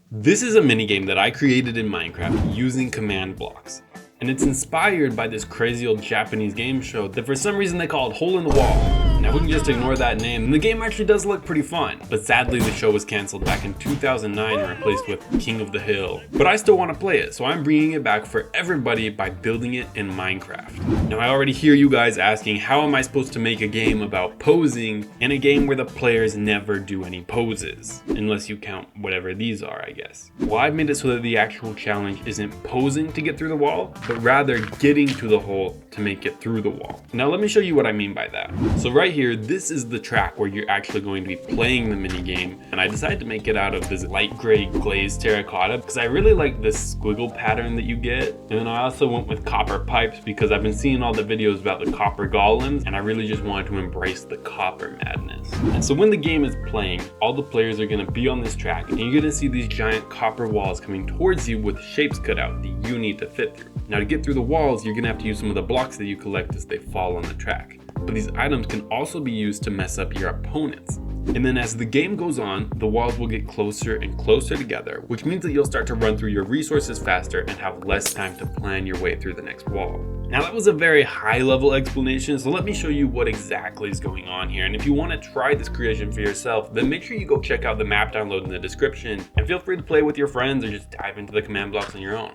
This is a minigame that I created in Minecraft using command blocks. And it's inspired by this crazy old Japanese game show that for some reason they called Hole in the Wall. Now we can just ignore that name, and the game actually does look pretty fun. But sadly the show was cancelled back in 2009 and replaced with King of the Hill. But I still want to play it, so I'm bringing it back for everybody by building it in Minecraft. Now I already hear you guys asking, how am I supposed to make a game about posing in a game where the players never do any poses? Unless you count whatever these are, I guess. Well, I've made it so that the actual challenge isn't posing to get through the wall, but rather getting to the hole to make it through the wall. Now let me show you what I mean by that. So right here, this is the track where you're actually going to be playing the mini game, and I decided to make it out of this light gray glazed terracotta because I really like this squiggle pattern that you get. And then I also went with copper pipes because I've been seeing all the videos about the copper golems, and I really just wanted to embrace the copper madness. And so when the game is playing, all the players are going to be on this track, and you're going to see these giant copper walls coming towards you with shapes cut out that you need to fit through. Now to get through the walls, you're going to have to use some of the blocks that you collect as they fall on the track. But these items can also be used to mess up your opponents. And then as the game goes on, the walls will get closer and closer together, which means that you'll start to run through your resources faster and have less time to plan your way through the next wall. Now that was a very high level explanation, so let me show you what exactly is going on here. And if you want to try this creation for yourself, then make sure you go check out the map download in the description, and feel free to play with your friends or just dive into the command blocks on your own.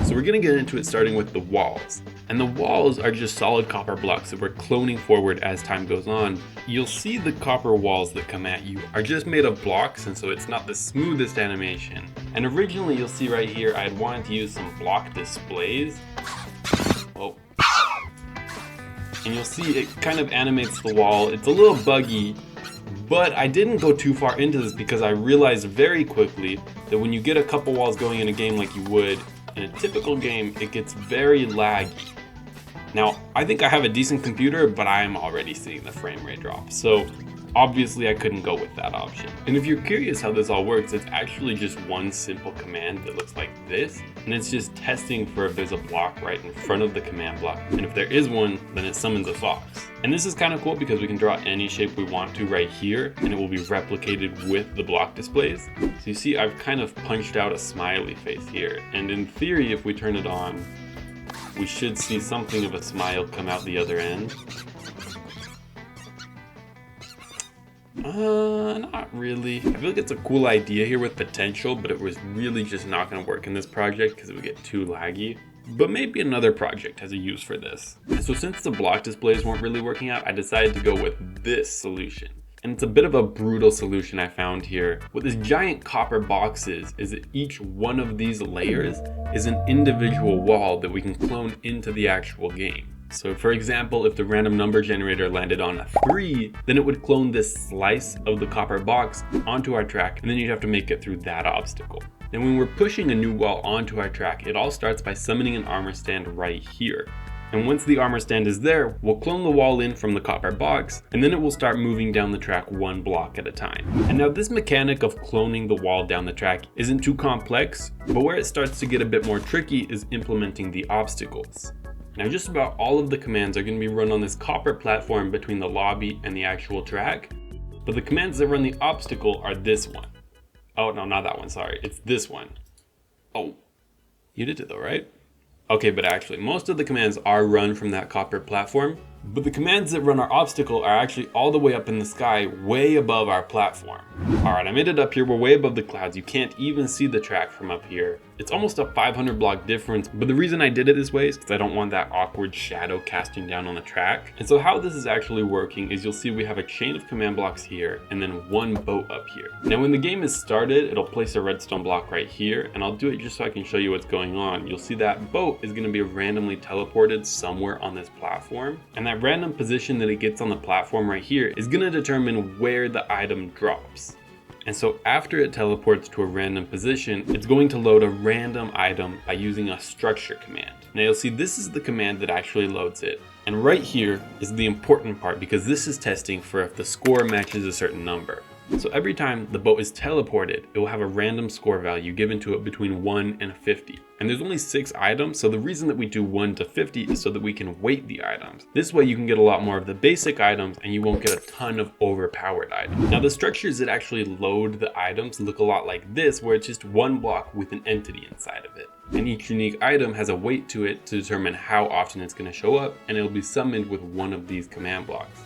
So we're going to get into it starting with the walls. And the walls are just solid copper blocks that we're cloning forward as time goes on. You'll see the copper walls that come at you are just made of blocks, and so it's not the smoothest animation. And originally you'll see right here I had wanted to use some block displays. Oh. And you'll see it kind of animates the wall. It's a little buggy, but I didn't go too far into this because I realized very quickly that when you get a couple walls going in a game like you would in a typical game, it gets very laggy. Now, I think I have a decent computer, but I am already seeing the frame rate drop. So obviously I couldn't go with that option. And if you're curious how this all works, it's actually just one simple command that looks like this. And it's just testing for if there's a block right in front of the command block. And if there is one, then it summons a fox. And this is kind of cool because we can draw any shape we want to right here, and it will be replicated with the block displays. So you see I've kind of punched out a smiley face here. And in theory, if we turn it on, we should see something of a smile come out the other end. Not really. I feel like it's a cool idea here with potential, but it was really just not going to work in this project because it would get too laggy. But maybe another project has a use for this. So since the block displays weren't really working out, I decided to go with this solution. And it's a bit of a brutal solution I found here. What this giant copper box is that each one of these layers is an individual wall that we can clone into the actual game. So for example, if the random number generator landed on a 3, then it would clone this slice of the copper box onto our track, and then you'd have to make it through that obstacle. And when we're pushing a new wall onto our track, it all starts by summoning an armor stand right here. And once the armor stand is there, we'll clone the wall in from the copper box, and then it will start moving down the track one block at a time. And now this mechanic of cloning the wall down the track isn't too complex, but where it starts to get a bit more tricky is implementing the obstacles. Now just about all of the commands are going to be run on this copper platform between the lobby and the actual track, but the commands that run the obstacle are this one. Oh no, not that one, sorry, it's this one. Oh, you did it though, right? Okay, but actually most of the commands are run from that copper platform, but the commands that run our obstacle are actually all the way up in the sky, way above our platform. Alright, I made it up here, we're way above the clouds, you can't even see the track from up here. It's almost a 500 block difference, but the reason I did it this way is because I don't want that awkward shadow casting down on the track. And so how this is actually working is you'll see we have a chain of command blocks here, and then one boat up here. Now when the game is started, it'll place a redstone block right here, and I'll do it just so I can show you what's going on. You'll see that boat is going to be randomly teleported somewhere on this platform, and that random position that it gets on the platform right here is going to determine where the item drops. And so after it teleports to a random position, it's going to load a random item by using a structure command. Now you'll see this is the command that actually loads it. And right here is the important part because this is testing for if the score matches a certain number. So every time the boat is teleported, it will have a random score value given to it between 1 and 50. And there's only 6 items, so the reason that we do 1 to 50 is so that we can weight the items. This way you can get a lot more of the basic items and you won't get a ton of overpowered items. Now the structures that actually load the items look a lot like this, where it's just one block with an entity inside of it. And each unique item has a weight to it to determine how often it's going to show up, and it'll be summoned with one of these command blocks.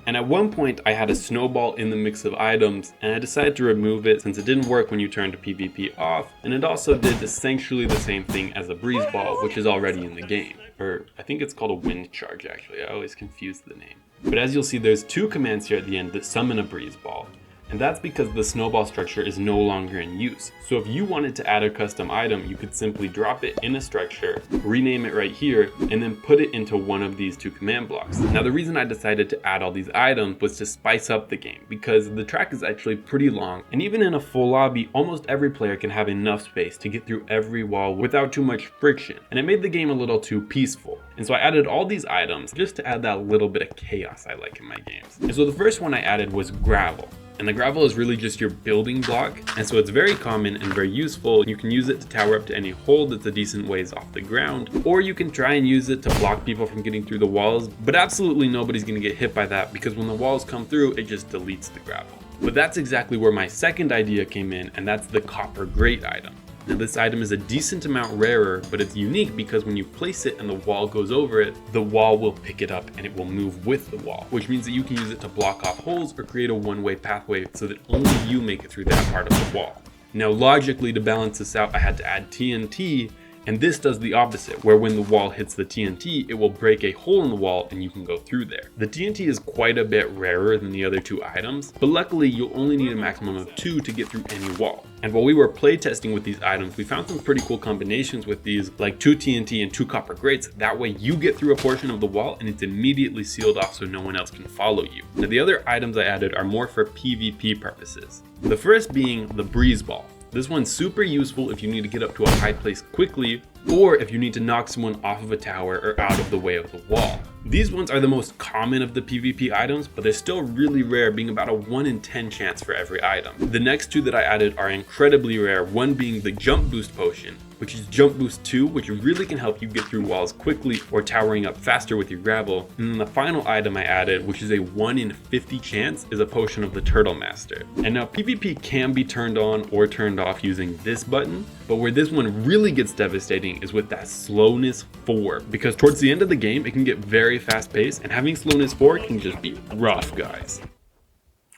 And at one point I had a snowball in the mix of items, and I decided to remove it since it didn't work when you turned PvP off, and it also did essentially the same thing as a breeze ball, which is already in the game. Or I think it's called a wind charge actually, I always confuse the name. But as you'll see, there's 2 commands here at the end that summon a breeze ball. And that's because the snowball structure is no longer in use. So if you wanted to add a custom item, you could simply drop it in a structure, rename it right here, and then put it into one of these 2 command blocks. Now the reason I decided to add all these items was to spice up the game, because the track is actually pretty long, and even in a full lobby, almost every player can have enough space to get through every wall without too much friction. And it made the game a little too peaceful. And so I added all these items just to add that little bit of chaos I like in my games. And so the first one I added was gravel. And the gravel is really just your building block, and so it's very common and very useful. You can use it to tower up to any hole that's a decent ways off the ground, or you can try and use it to block people from getting through the walls, but absolutely nobody's gonna get hit by that because when the walls come through, it just deletes the gravel. But that's exactly where my second idea came in, and that's the copper grate item. Now this item is a decent amount rarer, but it's unique because when you place it and the wall goes over it, the wall will pick it up and it will move with the wall, which means that you can use it to block off holes or create a one-way pathway so that only you make it through that part of the wall. Now logically, to balance this out, I had to add TNT, and this does the opposite, where when the wall hits the TNT, it will break a hole in the wall and you can go through there. The TNT is quite a bit rarer than the other 2 items, but luckily you'll only need a maximum of 2 to get through any wall. And while we were playtesting with these items, we found some pretty cool combinations with these, like 2 TNT and 2 copper grates. That way you get through a portion of the wall and it's immediately sealed off so no one else can follow you. Now the other items I added are more for PvP purposes. The first being the breeze ball. This one's super useful if you need to get up to a high place quickly, or if you need to knock someone off of a tower or out of the way of the wall. These ones are the most common of the PvP items, but they're still really rare, being about a 1 in 10 chance for every item. The next 2 that I added are incredibly rare, one being the jump boost potion, which is jump boost 2, which really can help you get through walls quickly or towering up faster with your gravel. And then the final item I added, which is a 1 in 50 chance, is a potion of the Turtle Master. And now PvP can be turned on or turned off using this button, but where this one really gets devastating is with that slowness 4, because towards the end of the game, it can get very fast paced, and having slowness 4 can just be rough, guys.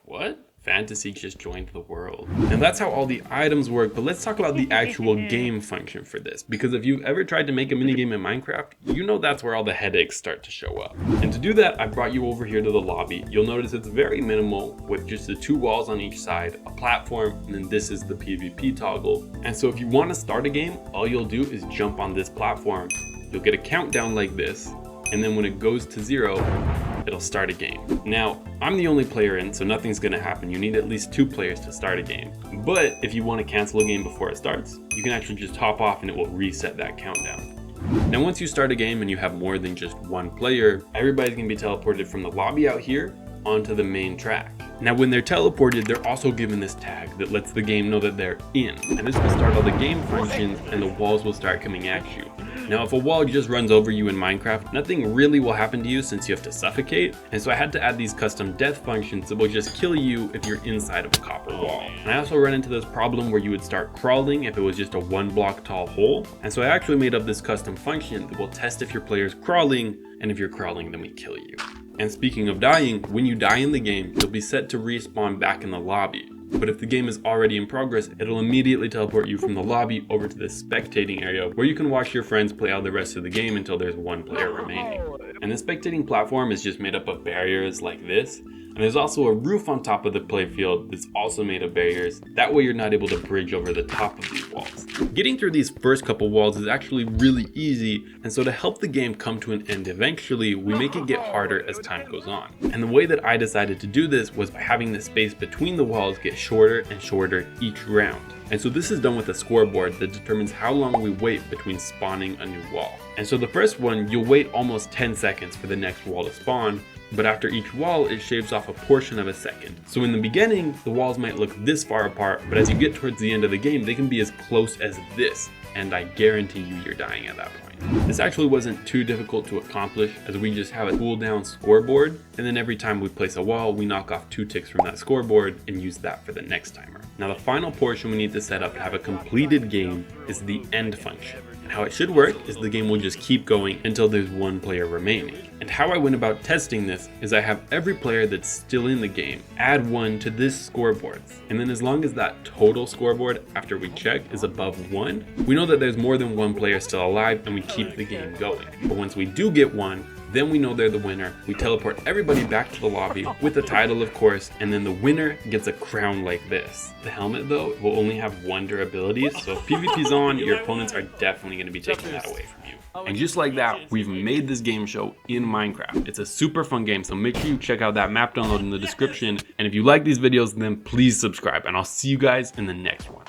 What? Fantasy just joined the world. And that's how all the items work, but let's talk about the actual game function for this, because if you've ever tried to make a minigame in Minecraft, you know that's where all the headaches start to show up. And to do that, I brought you over here to the lobby. You'll notice it's very minimal, with just the 2 walls on each side, a platform, and then this is the PvP toggle. And so if you want to start a game, all you'll do is jump on this platform. You'll get a countdown like this, and then when it goes to 0, it'll start a game. Now, I'm the only player in, so nothing's gonna happen. You need at least 2 players to start a game. But if you want to cancel a game before it starts, you can actually just hop off and it will reset that countdown. Now, once you start a game and you have more than just 1 player, everybody's gonna be teleported from the lobby out here onto the main track. Now, when they're teleported, they're also given this tag that lets the game know that they're in. And this will start all the game functions and the walls will start coming at you. Now, if a wall just runs over you in Minecraft, nothing really will happen to you since you have to suffocate. And so I had to add these custom death functions that will just kill you if you're inside of a copper wall. And I also ran into this problem where you would start crawling if it was just a 1 block tall hole. And so I actually made up this custom function that will test if your player's crawling, and if you're crawling, then we kill you. And speaking of dying, when you die in the game, you'll be set to respawn back in the lobby. But if the game is already in progress, it'll immediately teleport you from the lobby over to the spectating area where you can watch your friends play out the rest of the game until there's 1 player remaining. And the spectating platform is just made up of barriers like this. And there's also a roof on top of the playfield that's also made of barriers. That way you're not able to bridge over the top of these walls. Getting through these first couple walls is actually really easy, and so to help the game come to an end eventually, we make it get harder as time goes on. And the way that I decided to do this was by having the space between the walls get shorter and shorter each round. And so this is done with a scoreboard that determines how long we wait between spawning a new wall. And so the first one, you'll wait almost 10 seconds for the next wall to spawn, but after each wall, it shaves off a portion of a second. So in the beginning, the walls might look this far apart, but as you get towards the end of the game, they can be as close as this, and I guarantee you you're dying at that point. This actually wasn't too difficult to accomplish, as we just have a cooldown scoreboard, and then every time we place a wall, we knock off 2 ticks from that scoreboard and use that for the next timer. Now the final portion we need to set up to have a completed game is the end function. And how it should work is the game will just keep going until there's 1 player remaining. And how I went about testing this is I have every player that's still in the game add 1 to this scoreboard. And then as long as that total scoreboard after we check is above 1, we know that there's more than 1 player still alive and we keep the game going. But once we do get 1, then we know they're the winner. We teleport everybody back to the lobby with the title, of course, and then the winner gets a crown like this. The helmet, though, will only have 1 durability, so if PvP's on, your opponents are definitely going to be taking that away from you. And just like that, we've made this game show in Minecraft. It's a super fun game, so make sure you check out that map download in the description. And if you like these videos, then please subscribe, and I'll see you guys in the next one.